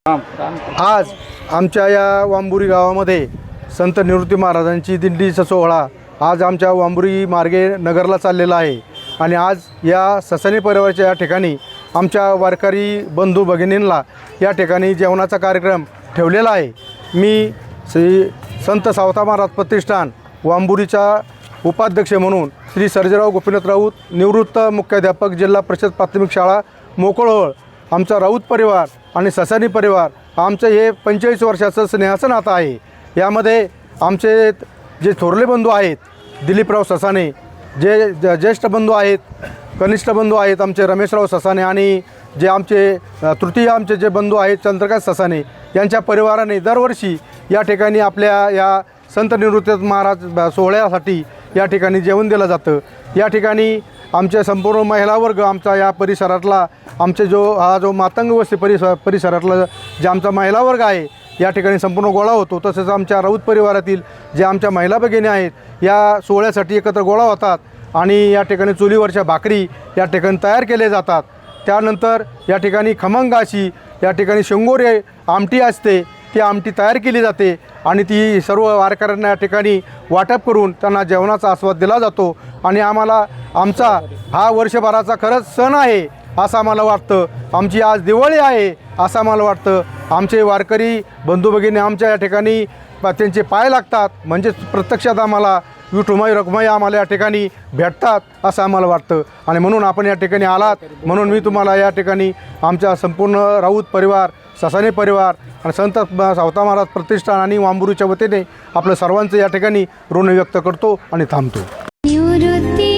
आज आमच्या या वांबुरी गावामध्ये संत निवृत्ती महाराजांची दिंडीचा सोहळा आज आमच्या वांबुरी मार्गे नगरला चाललेला आहे। आणि आज या ससानी परिवाराच्या या ठिकाणी आमच्या वारकरी बंधू भगिनींना या ठिकाणी जेवणाचा कार्यक्रम ठेवलेला आहे। मी श्री संत सावता महाराज प्रतिष्ठान वांबुरीचा उपाध्यक्ष म्हणून श्री सर्जेराव गोपीनाथ राऊत, निवृत्त मुख्याध्यापक, जिल्हा परिषद प्राथमिक शाळा मोकळहोळ, आमचा राऊत परिवार आणि ससानी परिवार आमचं हे 45 वर्षाचं स्नेहाचं नातं आहे। यामध्ये आमचे जे थोरले बंधू आहेत दिलीपराव ससाने, जे ज्येष्ठ बंधू आहेत, कनिष्ठ बंधू आहेत आमचे रमेशराव ससाने, आणि जे आमचे तृतीय आमचे जे बंधू आहेत चंद्रकांत ससाने, यांच्या परिवाराने दरवर्षी या ठिकाणी आपल्या या संत निवृत्ती महाराज सोहळ्यासाठी या ठिकाणी जेवण दिलं जातं। या ठिकाणी आमचे संपूर्ण महिला वर्ग आमचा या परिसरातला आमचे जो मातंग वस्ती परिसरातला जे आमचा महिला वर्ग आहे या ठिकाणी संपूर्ण गोळा होतो। तसेच आमच्या राऊत परिवारातील जे आमच्या महिला भगिनी आहेत या सोहळ्यासाठी एकत्र गोळा होतात आणि या ठिकाणी चुलीवरच्या भाकरी या ठिकाणी तयार केले जातात। त्यानंतर या ठिकाणी खमंग अशी या ठिकाणी शेंगोरे आमटी असते, ती आमटी तयार केली जाते आणि ती सर्व वारकऱ्यांना या ठिकाणी वाटप करून त्यांना जेवणाचा आस्वाद दिला जातो। आणि आम्हाला आमचा हा वर्षभराचा खरंच सण आहे असं आम्हाला वाटतं। आमची आज दिवाळी आहे असं आम्हाला वाटतं। आमचे वारकरी बंधू भगिनी आमच्या या ठिकाणी त्यांचे पाय लागतात, म्हणजे प्रत्यक्षात आम्हाला विठुमाई रखुमाई आम्हाला या ठिकाणी भेटतात असं आम्हाला वाटतं। आणि म्हणून आपण या ठिकाणी आलात म्हणून मी तुम्हाला या ठिकाणी आमच्या संपूर्ण राऊत परिवार, ससाने परिवार आणि संत सावता महाराज प्रतिष्ठान आणि वांबुरीच्या वतीने आपलं सर्वांचं या ठिकाणी ऋण व्यक्त करतो आणि थांबतो। निवृत्ती